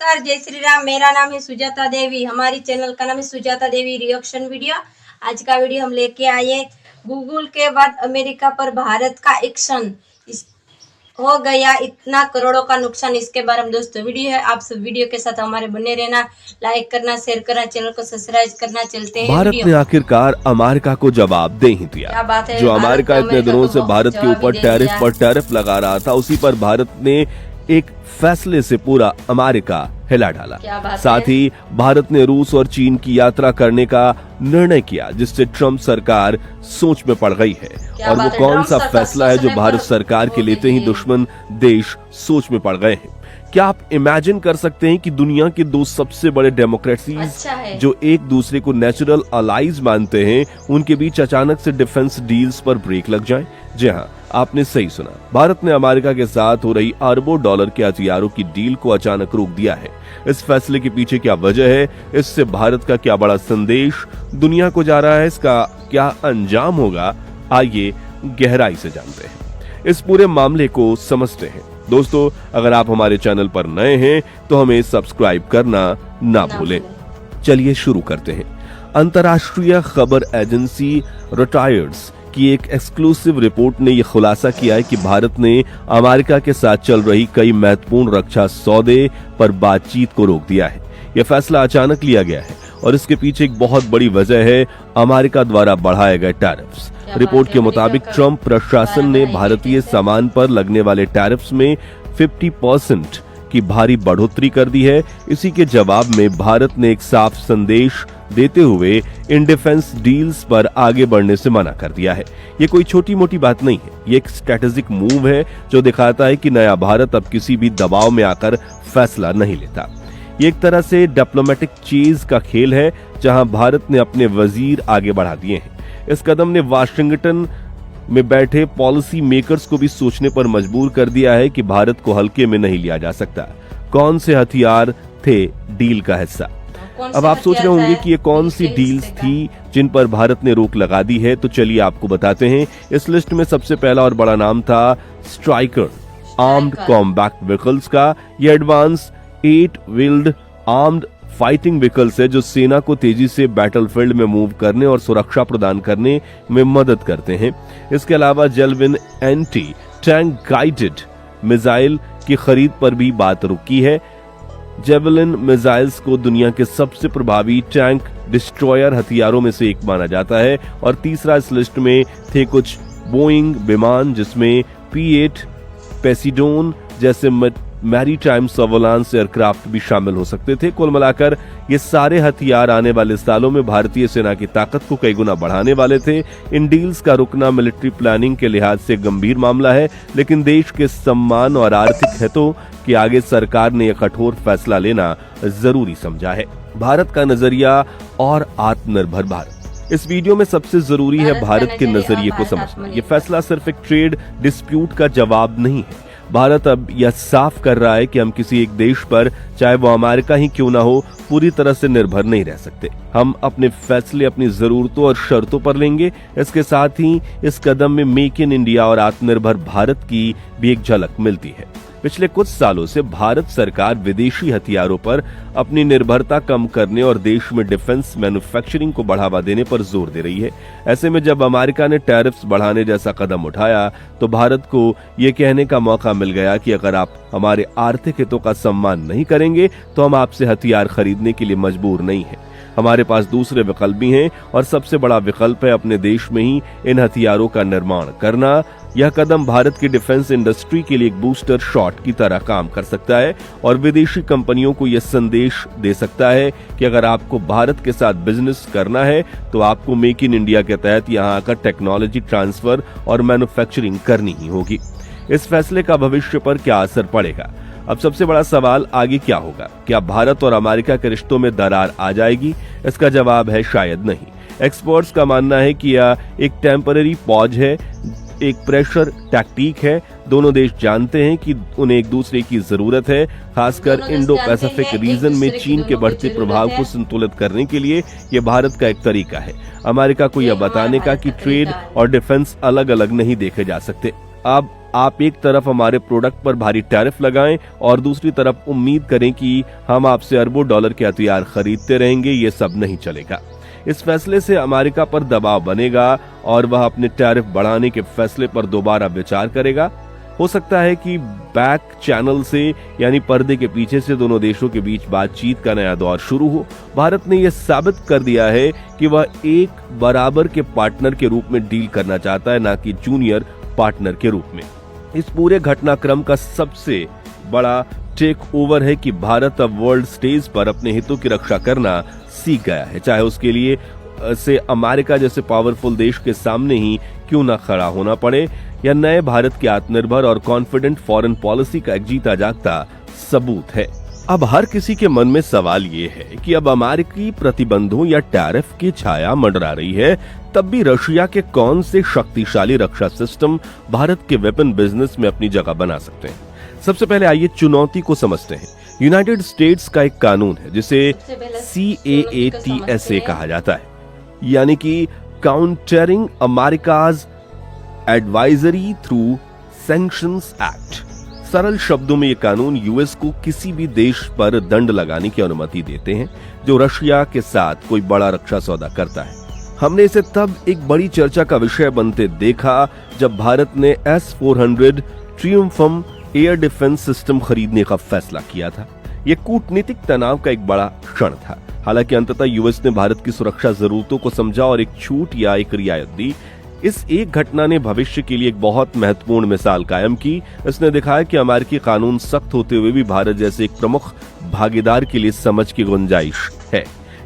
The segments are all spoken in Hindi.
नमस्कार, जय श्री राम। मेरा नाम है सुजाता देवी। हमारी चैनल का नाम है सुजाता देवी रिएक्शन वीडियो। आज का वीडियो हम लेके आए गूगल के बाद अमेरिका पर भारत का एक्शन हो गया इतना करोड़ों का नुकसान। इसके बारे में दोस्तों वीडियो है। आप सब वीडियो के साथ हमारे बने रहना, लाइक करना, शेयर करना, चैनल को सब्सक्राइब करना। चलते हैं भारत ने आखिरकार अमेरिका को जवाब दे ही दिया। क्या बात है। जो अमेरिका इतने दिनों से भारत के ऊपर टैरिफ पर टैरिफ लगा रहा था, उसी पर भारत ने एक फैसले से पूरा अमेरिका हिला डाला। साथ ही भारत ने रूस और चीन की यात्रा करने का निर्णय किया, जिससे ट्रंप सरकार सोच में पड़ गई है। और वो कौन सा फैसला है जो भारत सरकार के लेते ही दुश्मन देश सोच में पड़ गए हैं। क्या आप इमेजिन कर सकते हैं कि दुनिया के दो सबसे बड़े डेमोक्रेसीज जो एक दूसरे को नेचुरल अलाइज मानते हैं, उनके बीच अचानक से डिफेंस डील्स पर ब्रेक लग जाए? जी हाँ, आपने सही सुना। भारत ने अमेरिका के साथ हो रही अरबों डॉलर के हथियारों की डील को अचानक रोक दिया है। इस फैसले के पीछे क्या वजह है? इससे भारत का क्या बड़ा संदेश दुनिया को जा रहा है? इसका क्या अंजाम होगा? आइए गहराई से जानते हैं, इस पूरे मामले को समझते हैं। दोस्तों, अगर आप हमारे चैनल पर नए हैं तो हमें सब्सक्राइब करना ना भूलें। चलिए शुरू करते हैं। अंतर्राष्ट्रीय खबर एजेंसी रॉयटर्स की एक एक्सक्लूसिव रिपोर्ट ने यह खुलासा किया है कि भारत ने अमेरिका के साथ चल रही कई महत्वपूर्ण रक्षा सौदे पर बातचीत को रोक दिया है। यह फैसला अचानक लिया गया है और इसके पीछे एक बहुत बड़ी वजह है अमेरिका द्वारा बढ़ाए गए टैरिफ्स। रिपोर्ट के मुताबिक ट्रंप प्रशासन ने भारतीय सामान पर लगने वाले टैरिफ्स में 50% की भारी बढ़ोतरी कर दी है। इसी के जवाब में भारत ने एक साफ संदेश देते हुए इन डिफेंस डील्स पर आगे बढ़ने से मना कर दिया है। ये कोई छोटी मोटी बात नहीं है, ये एक स्ट्रेटेजिक मूव है जो दिखाता है कि नया भारत अब किसी भी दबाव में आकर फैसला नहीं लेता। ये एक तरह से डिप्लोमेटिक चेज का खेल है, जहां भारत ने अपने वजीर आगे बढ़ा दिए हैं। इस कदम ने वाशिंगटन में बैठे पॉलिसी मेकर्स को भी सोचने पर मजबूर कर दिया है कि भारत को हल्के में नहीं लिया जा सकता। कौन से हथियार थे डील का हिस्सा? अब आप सोच रहे होंगे कि ये कौन सी डील्स थी जिन पर भारत ने रोक लगा दी है, तो चलिए आपको बताते हैं। इस लिस्ट में सबसे पहला और बड़ा नाम था स्ट्राइकर आर्म्ड कॉम्बैट व्हीकल्स का। ये advance 8 wheeled armed fighting vehicles है जो सेना को तेजी से बैटलफील्ड में मूव करने और सुरक्षा प्रदान करने में मदद करते हैं। इसके अलावा जेलविन एंटी टैंक गाइडेड मिसाइल की खरीद पर भी बात रुकी है। जेवलिन मिसाइल्स को दुनिया के सबसे प्रभावी टैंक डिस्ट्रॉयर हथियारों में से एक माना जाता है। और तीसरा इस लिस्ट में थे कुछ बोइंग विमान, जिसमें P-8 पेसिडोन जैसे मैरीटाइम सर्वेलांस एयरक्राफ्ट भी शामिल हो सकते थे। कुल मिलाकर ये सारे हथियार आने वाले सालों में भारतीय सेना की ताकत को कई गुना बढ़ाने वाले थे। इन डील्स का रुकना मिलिट्री प्लानिंग के लिहाज से गंभीर मामला है, लेकिन देश के सम्मान और आर्थिक हितों के आगे सरकार ने यह कठोर फैसला लेना जरूरी समझा है। भारत का नजरिया और आत्मनिर्भर भारत। इस वीडियो में सबसे जरूरी है भारत के नजरिए को समझना। ये फैसला सिर्फ एक ट्रेड डिस्प्यूट का जवाब नहीं है। भारत अब यह साफ कर रहा है कि हम किसी एक देश पर, चाहे वो अमेरिका ही क्यों ना हो, पूरी तरह से निर्भर नहीं रह सकते। हम अपने फैसले अपनी जरूरतों और शर्तों पर लेंगे। इसके साथ ही इस कदम में मेक इन इंडिया और आत्मनिर्भर भारत की भी एक झलक मिलती है। पिछले कुछ सालों से भारत सरकार विदेशी हथियारों पर अपनी निर्भरता कम करने और देश में डिफेंस मैन्युफैक्चरिंग को बढ़ावा देने पर जोर दे रही है। ऐसे में जब अमेरिका ने टैरिफ्स बढ़ाने जैसा कदम उठाया, तो भारत को ये कहने का मौका मिल गया कि अगर आप हमारे आर्थिक हितों का सम्मान नहीं करेंगे तो हम आपसे हथियार खरीदने के लिए मजबूर नहीं हैं। हमारे पास दूसरे विकल्प भी हैं, और सबसे बड़ा विकल्प है अपने देश में ही इन हथियारों का निर्माण करना। यह कदम भारत की डिफेंस इंडस्ट्री के लिए एक बूस्टर शॉट की तरह काम कर सकता है और विदेशी कंपनियों को यह संदेश दे सकता है कि अगर आपको भारत के साथ बिजनेस करना है तो आपको मेक इन इंडिया के तहत यहां आकर टेक्नोलॉजी ट्रांसफर और मैन्युफैक्चरिंग करनी ही होगी। इस फैसले का भविष्य पर क्या असर पड़ेगा? अब सबसे बड़ा सवाल आगे क्या होगा? क्या भारत और अमेरिका के रिश्तों में दरार आ जाएगी? इसका जवाब है शायद नहीं। एक्सपर्ट्स का मानना है कि यह एक टेम्पररी पॉज है, एक प्रेशर टैक्टिक है। दोनों देश जानते हैं कि उन्हें एक दूसरे की जरूरत है, खासकर इंडो पैसिफिक रीजन में चीन के बढ़ते प्रभाव को संतुलित करने के लिए। यह भारत का एक तरीका है अमेरिका को यह बताने का कि ट्रेड और डिफेंस अलग अलग नहीं देखे जा सकते। अब आप एक तरफ हमारे प्रोडक्ट पर भारी टैरिफ लगाएं और दूसरी तरफ उम्मीद करें कि हम आपसे अरबों डॉलर के हथियार खरीदते रहेंगे, ये सब नहीं चलेगा। इस फैसले से अमेरिका पर दबाव बनेगा और वह अपने टैरिफ बढ़ाने के फैसले पर दोबारा विचार करेगा। हो सकता है कि बैक चैनल से यानी पर्दे के पीछे से दोनों देशों के बीच बातचीत का नया दौर शुरू हो। भारत ने यह साबित कर दिया है कि वह एक बराबर के पार्टनर के रूप में डील करना चाहता है, ना कि जूनियर पार्टनर के रूप में। इस पूरे घटनाक्रम का सबसे बड़ा टेक ओवर है कि भारत अब वर्ल्ड स्टेज पर अपने हितों की रक्षा करना सीख गया है, चाहे उसके लिए से अमेरिका जैसे पावरफुल देश के सामने ही क्यों ना खड़ा होना पड़े, या नए भारत के आत्मनिर्भर और कॉन्फिडेंट फॉरेन पॉलिसी का एक जीता जागता सबूत है। अब हर किसी के मन में सवाल ये है कि अब अमेरिकी प्रतिबंधों या टैरिफ की छाया मंडरा रही है, तब भी रशिया के कौन से शक्तिशाली रक्षा सिस्टम भारत के वेपन बिजनेस में अपनी जगह बना सकते हैं। सबसे पहले आइए चुनौती को समझते हैं। यूनाइटेड स्टेट्स का एक कानून है जिसे CAATSA कहा जाता है, यानी कि countering America's advisory through sanctions act. सरल शब्दों में ये कानून यूएस को किसी भी देश पर दंड लगाने की अनुमति देते हैं जो रशिया के साथ कोई बड़ा रक्षा सौदा करता है। हमने इसे तब एक बड़ी चर्चा का विषय बनते देखा जब भारत ने S-400 ट्रियम्फम एयर डिफेंस सिस्टम खरीदने का फैसला किया था। यह कूटनीतिक तनाव का एक बड़ा क्षण था। हालांकि अंततः यूएस ने भारत की सुरक्षा जरूरतों को समझा और एक छूट या एक रियायत दी। इस एक घटना ने भविष्य के लिए एक बहुत महत्वपूर्ण मिसाल कायम की। इसने दिखाया कि अमेरिकी कानून सख्त होते हुए भी भारत जैसे एक प्रमुख भागीदार के लिए समझ की गुंजाइश है।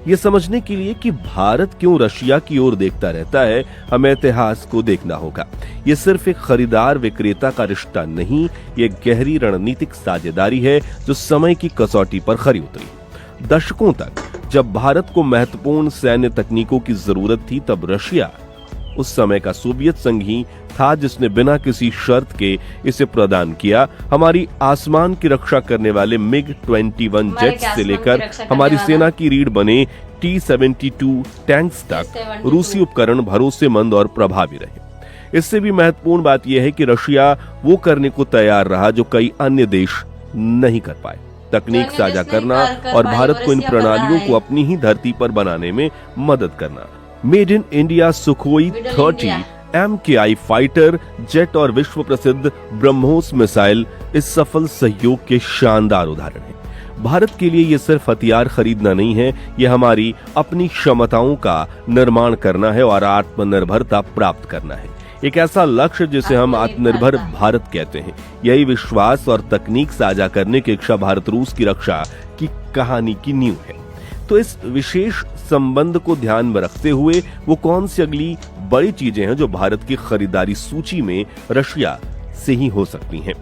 ये समझने के लिए कि भारत क्यों रशिया की ओर देखता रहता है, हमें इतिहास को देखना होगा। ये सिर्फ एक खरीदार विक्रेता का रिश्ता नहीं, ये गहरी रणनीतिक साझेदारी है जो समय की कसौटी पर खरी उतरी। दशकों तक जब भारत को महत्वपूर्ण सैन्य तकनीकों की जरूरत थी, तब रशिया उस समय का सोवियत संघ ही था जिसने बिना किसी शर्त के इसे प्रदान किया। हमारी आसमान की रक्षा करने वाले MiG-21 जेट्स से लेकर हमारी सेना की रीढ़ बने T-72 टैंक्स तक रूसी उपकरण भरोसेमंद और प्रभावी रहे। इससे भी महत्वपूर्ण बात यह है कि रशिया वो करने को तैयार रहा जो कई अन्य देश नहीं कर पाए। तकनीक साझा करना और भारत को इन प्रणालियों को अपनी ही धरती पर बनाने में मदद करना। Made in India Sukhoi 30 MKI fighter jet और विश्व प्रसिद्ध ब्रह्मोस मिसाइल इस सफल सहयोग के शानदार उदाहरण हैं। भारत के लिए ये सिर्फ हथियार खरीदना नहीं है, ये हमारी अपनी क्षमताओं का निर्माण करना है और आत्मनिर्भरता प्राप्त करना है। एक ऐसा लक्ष्य जिसे हम आत्मनिर्भर भारत कहते हैं। यही विश्वास और तकनीक साझा करने की इच्छा भारत रूस की रक्षा की कहानी की नींव है। तो इस विशेष संबंध को ध्यान में रखते हुए वो कौन सी अगली बड़ी चीजें हैं जो भारत की खरीदारी सूची में रशिया से ही हो सकती हैं।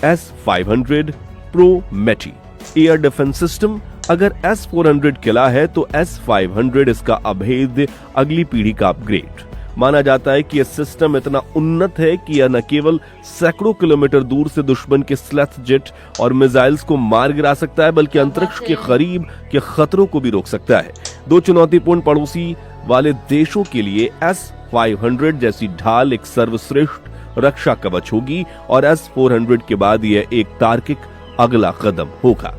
S-500 Prometey air defence system. अगर S-400 किला है तो S-500 इसका अभेद्य अगली पीढ़ी का अपग्रेड। माना जाता है कि यह सिस्टम इतना उन्नत है कि यह न केवल सैकड़ों किलोमीटर दूर से दुश्मन के स्लेथ जेट और मिसाइल्स को मार गिरा सकता है, बल्कि अंतरिक्ष के करीब के खतरों को भी रोक सकता है। दो चुनौतीपूर्ण पड़ोसी वाले देशों के लिए S-500 जैसी ढाल एक सर्वश्रेष्ठ रक्षा कवच होगी और S-400 के बाद यह एक तार्किक अगला कदम होगा।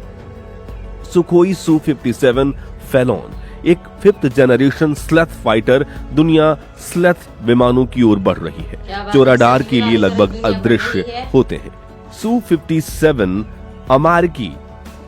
सुखोई Su-57 फेलोन एक 5th जनरेशन स्लेथ फाइटर दुनिया स्लेथ विमानों की ओर बढ़ रही है जो रडार के लिए लगभग अदृश्य होते हैं। Su-57 अमेरिकी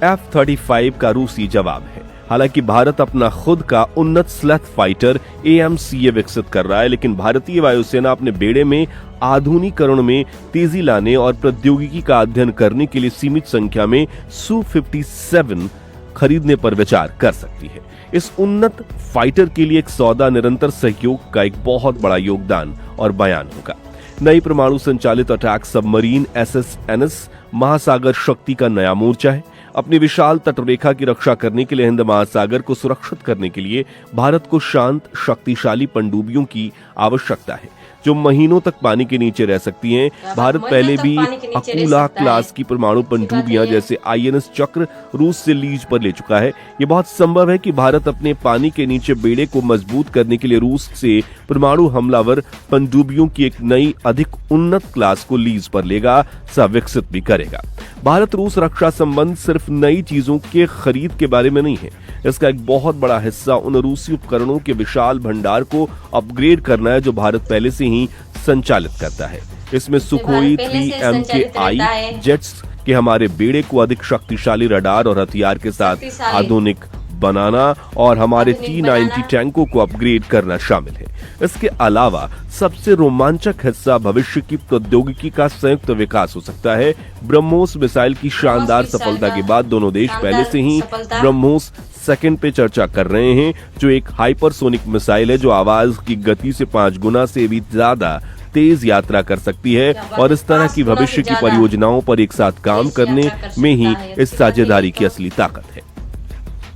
F-35 का रूसी जवाब है। हालांकि भारत अपना खुद का उन्नत स्लेथ फाइटर AMCA विकसित कर रहा है, लेकिन भारतीय वायुसेना अपने बेड़े में आधुनिकीकरण में तेजी लाने और प्रौद्योगिकी का अध्ययन करने के लिए सीमित संख्या में Su-57 खरीदने पर विचार कर सकती है। इस उन्नत फाइटर के लिए एक सौदा निरंतर सहयोग का एक बहुत बड़ा योगदान और बयान होगा। नई परमाणु संचालित अटैक सबमरीन SSNS महासागर शक्ति का नया मोर्चा है। अपनी विशाल तटरेखा की रक्षा करने के लिए हिंद महासागर को सुरक्षित करने के लिए भारत को शांत शक्तिशाली पनडुब्बियों की आवश्यकता है। जो महीनों तक पानी के नीचे रह सकती हैं। भारत पहले भी अकूला क्लास की परमाणु पनडुब्बियां जैसे INS चक्र रूस से लीज पर ले चुका है। ये बहुत संभव है कि भारत अपने पानी के नीचे बेड़े को मजबूत करने के लिए रूस से परमाणु हमलावर पनडुब्बियों की एक नई अधिक उन्नत क्लास को लीज पर लेगा, सह विकसित भी करेगा। भारत रूस रक्षा संबंध सिर्फ नई चीजों के खरीद के बारे में नहीं है, इसका एक बहुत बड़ा हिस्सा उन रूसी उपकरणों के विशाल भंडार को अपग्रेड करना है जो भारत पहले से ही संचालित करता है। इसमें सुखोई 3 MKI जेट्स के हमारे बेड़े को अधिक शक्तिशाली रडार और हथियार के साथ आधुनिक बनाना और हमारे T-90 टैंकों को अपग्रेड करना शामिल है। इसके अलावा सबसे रोमांचक हिस्सा भविष्य की प्रौद्योगिकी का संयुक्त विकास हो सकता है। ब्रह्मोस मिसाइल की शानदार सफलता के बाद दोनों देश पहले से ही ब्रह्मोस सेकंड पे चर्चा कर रहे हैं, जो एक हाइपरसोनिक मिसाइल है जो आवाज की गति से 5 गुना से भी ज्यादा तेज यात्रा कर सकती है। और इस तरह की भविष्य की परियोजनाओं पर एक साथ काम करने में ही इस साझेदारी की असली ताकत है।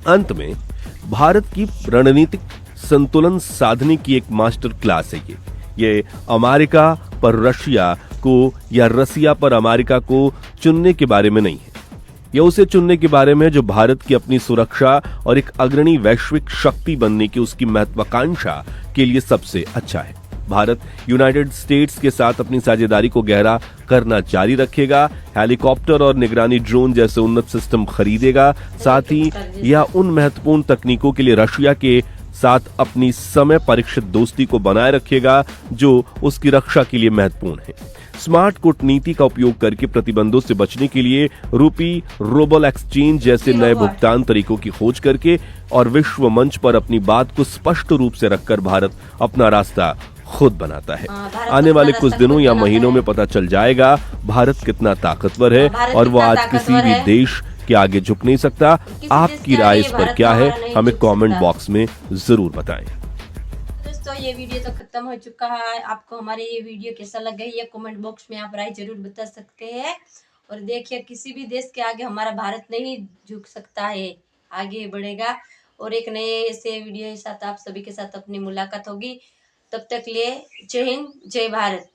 अंत में भारत की रणनीतिक संतुलन साधने की एक मास्टर क्लास है ये अमेरिका पर रशिया को या रसिया पर अमेरिका को चुनने के बारे में नहीं है। यह उसे चुनने के बारे में जो भारत की अपनी सुरक्षा और एक अग्रणी वैश्विक शक्ति बनने की उसकी महत्वाकांक्षा के लिए सबसे अच्छा है। भारत यूनाइटेड स्टेट्स के साथ अपनी साझेदारी को गहरा करना जारी रखेगा, हेलीकॉप्टर और निगरानी ड्रोन जैसे उन्नत सिस्टम खरीदेगा। साथ ही यह उन महत्वपूर्ण तकनीकों के लिए रशिया के साथ अपनी समय परीक्षित दोस्ती को बनाए रखेगा जो उसकी रक्षा के लिए महत्वपूर्ण है। स्मार्ट कूटनीति का उपयोग करके प्रतिबंधों से बचने के लिए रूपी रूबल एक्सचेंज जैसे नए भुगतान तरीकों की खोज करके और विश्व मंच पर अपनी बात को स्पष्ट रूप से रखकर भारत अपना रास्ता खुद बनाता है। आने वाले कुछ दिनों या महीनों में पता चल जाएगा भारत कितना ताकतवर है और वो आज किसी भी देश के आगे झुक नहीं सकता। आपकी राय इस पर क्या है, हमें कमेंट बॉक्स में जरूर बताएं। दोस्तों ये वीडियो तो खत्म हो चुका है। आपको हमारे ये वीडियो कैसा लगा ये कमेंट बॉक्स में आप राय जरूर बता सकते हैं। और देखिए किसी भी देश के आगे हमारा भारत नहीं झुक सकता है, आगे बढ़ेगा। और एक नए ऐसे वीडियो के साथ आप सभी के साथ अपनी मुलाकात होगी। तब तक लिए जय हिंद, जय भारत।